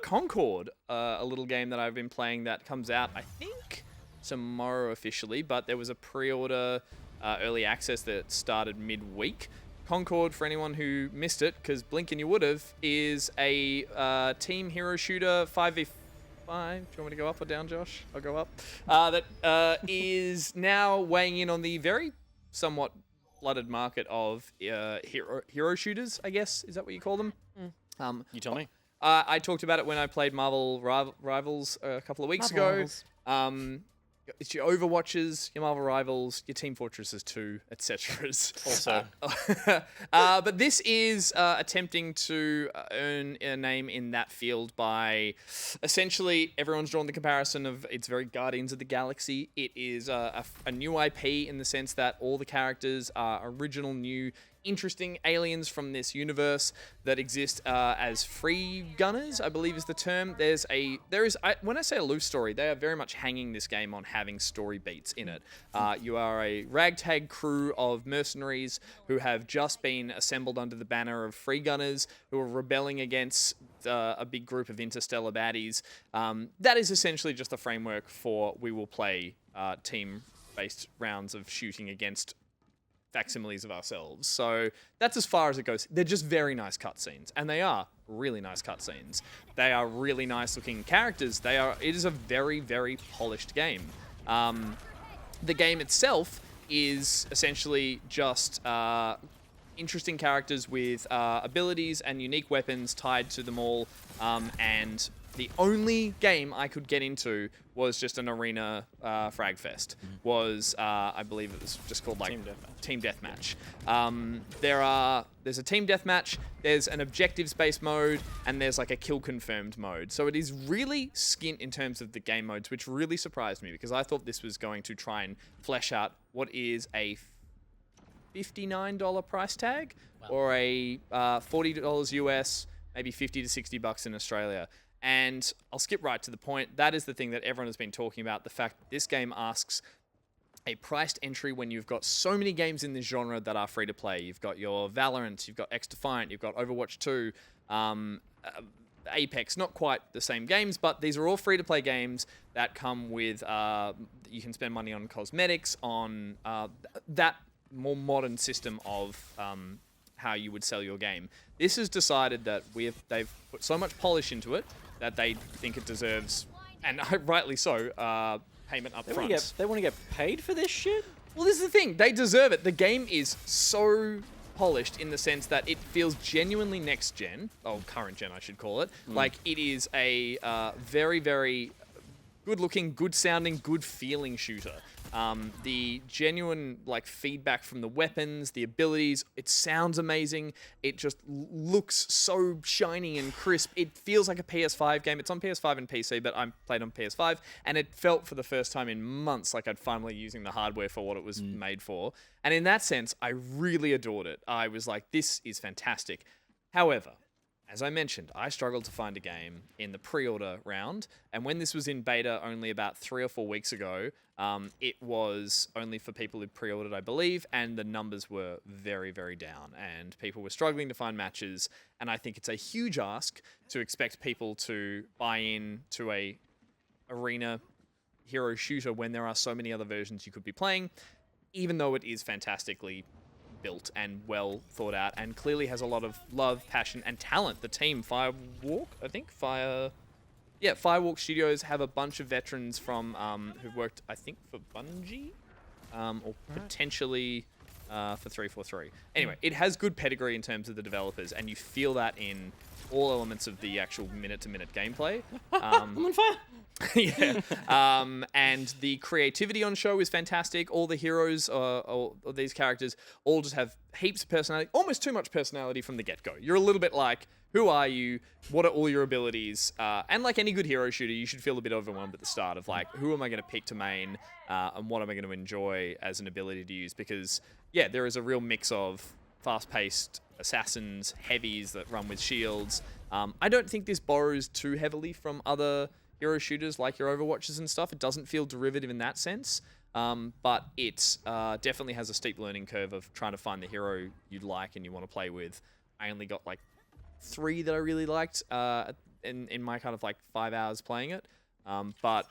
Concord, a little game that I've been playing that comes out, I think, tomorrow officially, but there was a pre-order early access that started midweek. Concord, for anyone who missed it, because blinking you would have, is a team hero shooter 5v5. Do you want me to go up or down, Josh? I'll go up. That is now weighing in on the very somewhat flooded market of hero shooters, I guess. Is that what you call them? You tell me. I talked about it when I played Marvel Rivals a couple of weeks ago. It's your Overwatches, your Marvel Rivals, your Team Fortresses 2, etc. Also. But this is attempting to earn a name in that field by essentially everyone's drawn the comparison of it's very Guardians of the Galaxy. It is a new IP in the sense that all the characters are original, new, interesting aliens from this universe that exist as free gunners, I believe is the term. When I say a loose story, they are very much hanging this game on having story beats in it. You are a ragtag crew of mercenaries who have just been assembled under the banner of free gunners who are rebelling against a big group of interstellar baddies. That is essentially just the framework for we will play team-based rounds of shooting against facsimiles of ourselves. So that's as far as it goes. They're just very nice cutscenes, and they are really nice cutscenes. They are really nice looking characters. It is a very, very polished game. The game itself is essentially just interesting characters with abilities and unique weapons tied to them all, and the only game I could get into was just an arena frag fest. I believe it was just called like Team Deathmatch. There's a Team Deathmatch, there's an objectives-based mode, and there's like a kill confirmed mode. So it is really skint in terms of the game modes, which really surprised me because I thought this was going to try and flesh out what is a $59 price tag or a $40 US, maybe 50 to 60 bucks in Australia. And I'll skip right to the point. That is the thing that everyone has been talking about. The fact that this game asks a priced entry when you've got so many games in this genre that are free to play. You've got your Valorant, you've got X-Defiant, you've got Overwatch 2, Apex, not quite the same games, but these are all free to play games that come with, you can spend money on cosmetics, on that more modern system of how you would sell your game. This has decided that they've put so much polish into it that they think it deserves, and rightly so, payment up front. They want to get paid for this shit? Well, this is the thing. They deserve it. The game is so polished in the sense that it feels genuinely next gen, or current gen, I should call it. Like, it is a very, very good-looking, good-sounding, good-feeling shooter. The genuine feedback from the weapons, the abilities, it sounds amazing. It just looks so shiny and crisp. It feels like a PS5 game. It's on PS5 and PC, but I played on PS5, and it felt for the first time in months like I'd finally using the hardware for what it was made for. And in that sense, I really adored it. I was like, this is fantastic. However, as I mentioned, I struggled to find a game in the pre-order round, and when this was in beta only about 3 or 4 weeks ago, it was only for people who pre-ordered, I believe, and the numbers were very, very down, and people were struggling to find matches, and I think it's a huge ask to expect people to buy in to a arena hero shooter when there are so many other versions you could be playing, even though it is fantastically built and well thought out and clearly has a lot of love, passion, and talent. The team, Firewalk Studios, have a bunch of veterans from who've worked, I think, for Bungie, or potentially for 343. Anyway, it has good pedigree in terms of the developers, and you feel that in all elements of the actual minute-to-minute gameplay. I'm on fire! Yeah. And the creativity on show is fantastic. All the heroes, or these characters, all just have heaps of personality, almost too much personality from the get-go. You're a little bit like, who are you? What are all your abilities? And like any good hero shooter, you should feel a bit overwhelmed at the start of like, who am I going to pick to main? And what am I going to enjoy as an ability to use? Because, yeah, there is a real mix of fast-paced assassins, heavies that run with shields. I don't think this borrows too heavily from other hero shooters like your Overwatches and stuff. It doesn't feel derivative in that sense, but it definitely has a steep learning curve of trying to find the hero you'd like and you want to play with. I only got like 3 that I really liked in my kind of like 5 hours playing it, but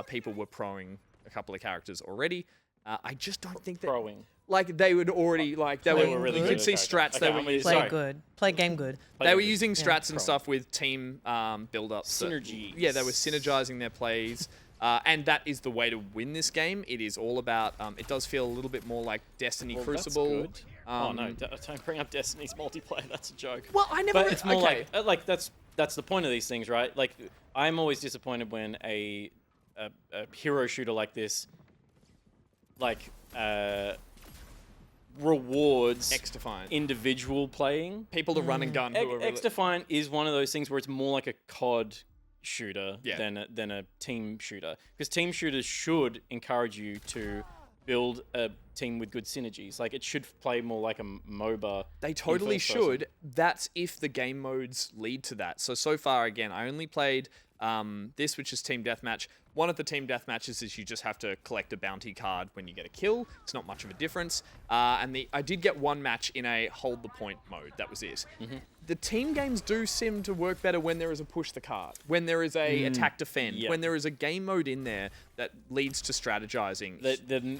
people were proing a couple of characters already. I just don't think that Proing. like they would already like they Playing were really you good could see at strats character. they Okay, were I mean, using. Play sorry. good. Play game good. They were using strats and Proing. stuff with team build-ups. Synergies. Yeah, they were synergizing their plays. And that is the way to win this game. It is all about. It does feel a little bit more like Destiny Well, Crucible. That's good. Oh no! Don't bring up Destiny's multiplayer. That's a joke. Well, I never. But it's more okay. like that's the point of these things, right? Like I'm always disappointed when a hero shooter like this, like rewards X-Defiant. individual playing. People to run and gun who are really, X-Defiant is one of those things where it's more like a COD shooter Yeah. than a team shooter, because team shooters should encourage you to build a team with good synergies. Like it should play more like a MOBA. They in totally first person. should. That's if the game modes lead to that. So far, again, I only played this, which is Team Deathmatch. One of the Team Deathmatches is you just have to collect a bounty card when you get a kill. It's not much of a difference. I did get one match in a hold the point mode. That was it. The team games do seem to work better when there is a push the card, when there is a attack defend, yeah. when there is a game mode in there that leads to strategizing.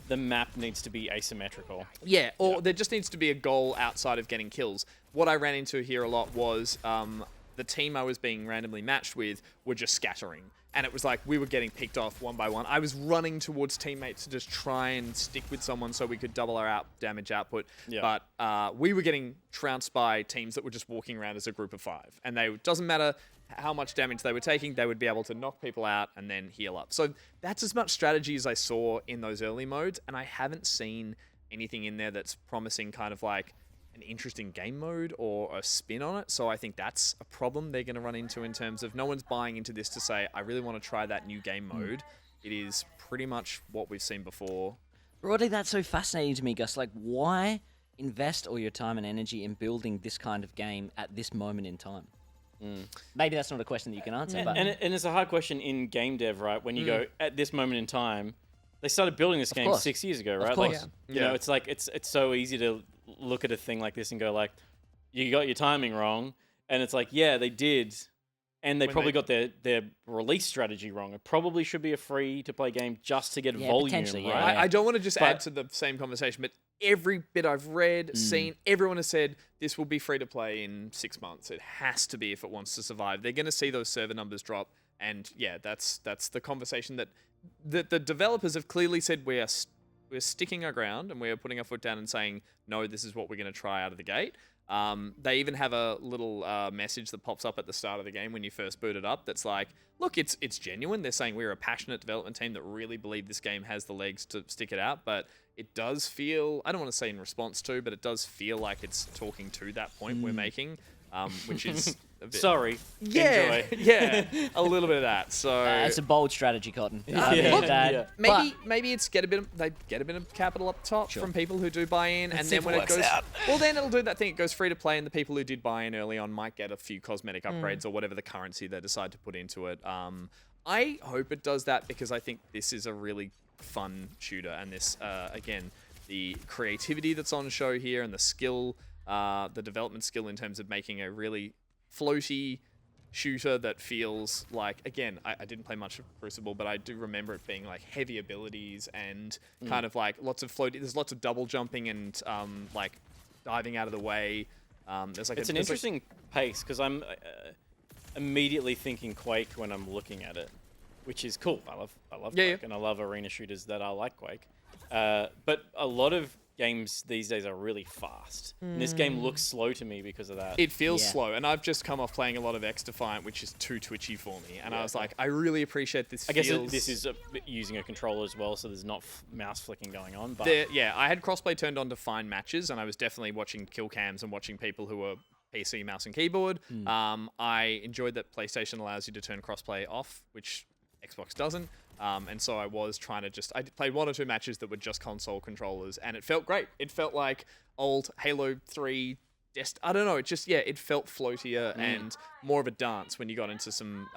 The map needs to be asymmetrical. Yeah, or there just needs to be a goal outside of getting kills. What I ran into here a lot was the team I was being randomly matched with were just scattering. And it was like we were getting picked off one by one. I was running towards teammates to just try and stick with someone so we could double our damage output. Yeah. But we were getting trounced by teams that were just walking around as a group of 5. And it doesn't matter how much damage they were taking, they would be able to knock people out and then heal up. So that's as much strategy as I saw in those early modes. And I haven't seen anything in there that's promising kind of like an interesting game mode or a spin on it. So I think that's a problem they're going to run into in terms of no one's buying into this to say, I really want to try that new game mode. It is pretty much what we've seen before. Broadly, that's so fascinating to me, Gus. Like, why invest all your time and energy in building this kind of game at this moment in time? Maybe that's not a question that you can answer, but And it's a hard question in game dev, right? When you go at this moment in time, they started building this game course. 6 years ago, right? course. Like, Yeah. you know, it's like it's so easy to look at a thing like this and go like, you got your timing wrong, and it's like, yeah, they did, and they When probably they- got their release strategy wrong. It probably should be a free to play game just to get Yeah, volume, potentially, yeah. right? I don't want to just add But- to the same conversation, but every bit I've read, seen, everyone has said this will be free to play in 6 months. It has to be if it wants to survive. They're going to see those server numbers drop, and yeah, that's the conversation that the developers have clearly said we're sticking our ground and we're putting our foot down and saying no, this is what we're going to try out of the gate. They even have a little message that pops up at the start of the game when you first boot it up that's like, look, it's genuine. They're saying we're a passionate development team that really believe this game has the legs to stick it out, but it does feel, I don't want to say in response to, but it does feel like it's talking to that point we're making, which is a bit... Sorry. Yeah, Enjoy. yeah, a little bit of that. So it's a bold strategy, Cotton. Yeah. I mean, Look, that- yeah. maybe it's they get a bit of capital up top from people who do buy in, and see then if when it it works goes, out. well, then it'll do that thing. It goes free to play, and the people who did buy in early on might get a few cosmetic upgrades or whatever the currency they decide to put into it. I hope it does that because I think this is a really fun shooter, and this again, the creativity that's on show here and the skill, the development skill in terms of making a really floaty shooter that feels like, again, I didn't play much of Crucible, but I do remember it being like heavy abilities and kind of like lots of floating. There's lots of double jumping and like diving out of the way. There's like It's an interesting pace because I'm immediately thinking Quake when I'm looking at it, which is cool. I love Yeah, Quake, and I love arena shooters that are like Quake. But a lot of games these days are really fast. And this game looks slow to me because of that. It feels Yeah. slow, and I've just come off playing a lot of X-Defiant, which is too twitchy for me. And I was like, I really appreciate this. I guess feels... this is using a controller as well, so there's not mouse flicking going on. But Yeah, I had crossplay turned on to find matches, and I was definitely watching kill cams and watching people who were PC, mouse, and keyboard. I enjoyed that PlayStation allows you to turn crossplay off, which Xbox doesn't. And so I was trying to I played 1 or 2 matches that were just console controllers, and it felt great. It felt like old Halo 3. I don't know. It felt floatier and more of a dance when you got into some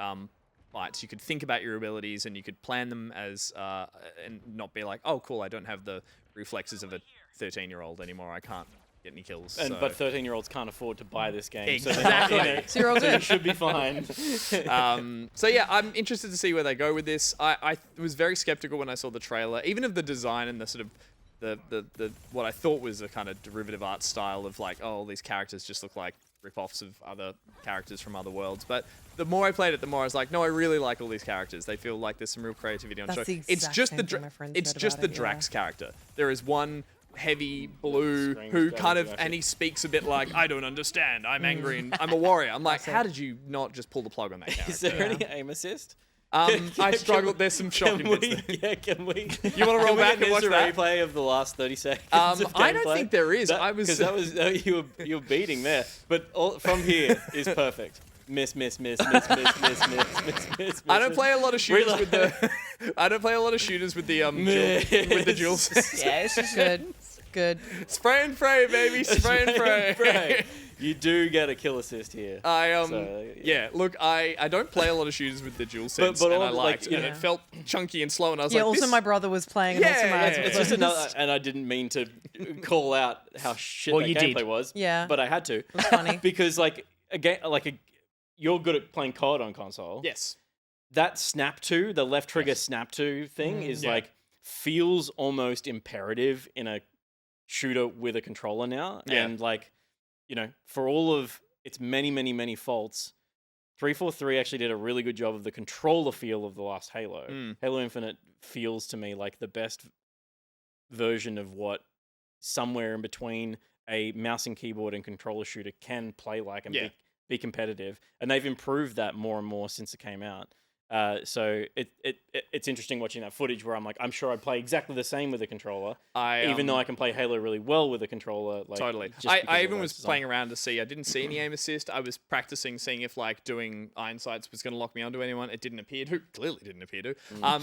fights. You could think about your abilities and you could plan them as and not be like, oh, cool, I don't have the reflexes of a 13-year-old anymore. I can't get any kills. But 13-year-olds can't afford to buy this game. Exactly. So, they're not, So you're all so you good. should be fine. So yeah, I'm interested to see where they go with this. I was very skeptical when I saw the trailer, even of the design and the sort of the what I thought was a kind of derivative art style of like, oh, all these characters just look like rip-offs of other characters from other worlds. But the more I played it, the more I was like, no, I really like all these characters. They feel like there's some real creativity on That's show. the It's exact just same the thing my friend it's said just about the it, Drax character. There is one heavy blue Screams who better kind of than and he speaks a bit like, I don't understand. I'm angry and I'm a warrior. I'm like, how did you not just pull the plug on that character? Is there any aim assist? I struggled. There's some shocking bits there. Yeah, can we? You want to roll back and watch that? replay of the last 30 seconds? of I don't gameplay? think there is. I was- because that was you were beating there, but from here is perfect. Miss. I don't play a lot of shooters with Reload. the. I don't play a lot of shooters with the with the dual. Yeah, it's just Good. Good. Spray and pray, baby. Spray and pray. You do get a kill assist here. I So, yeah. Look, I don't play a lot of shooters with the dual sense, but and all I the, liked, like, and yeah. it felt chunky and slow, and I was Yeah. like, Also, this, my brother was playing. And also my Yeah, husband yeah, It's was just playing. another, and I didn't mean to call out how shit Well, that you gameplay did. was. Yeah. But I had to. It was funny. Because you're good at playing COD on console. yes, That snap to, the left trigger snap to thing is Yeah. like feels almost imperative in a shooter with a controller now. Yeah. And like, for all of its many faults, 343 actually did a really good job of the controller feel of the last Halo. Mm. Halo Infinite feels to me like the best version of what somewhere in between a mouse and keyboard and controller shooter can play like and Yeah. be competitive. And they've improved that more and more since it came out. So it's interesting watching that footage where I'm like, I'm sure I'd play exactly the same with a controller, even though I can play Halo really well with a controller. Like, totally. just because I of even the was design. playing around to see. I didn't see any aim assist. I was practicing, seeing if like doing iron sights was going to lock me onto anyone. It didn't appear to. Clearly didn't appear to.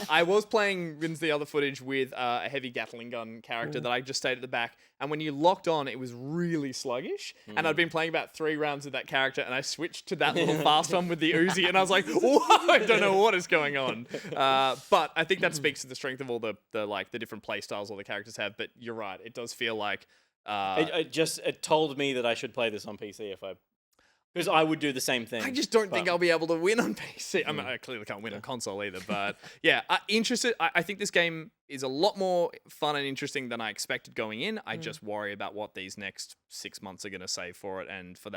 I was playing Rins the other footage with a heavy Gatling gun character that I just stayed at the back. And when you locked on, it was really sluggish. And I'd been playing about 3 rounds with that character, and I switched to that little fast one with the Uzi, and I was like, whoa, I don't know what is going on. But I think that speaks to the strength of all the different play styles all the characters have. But you're right, it does feel like It told me that I should play this on PC because I would do the same thing. I just don't think But- I'll be able to win on PC. I mean, I clearly can't win on console either, but yeah, interested. I think this game is a lot more fun and interesting than I expected going in. I just worry about what these next 6 months are going to say for it and for that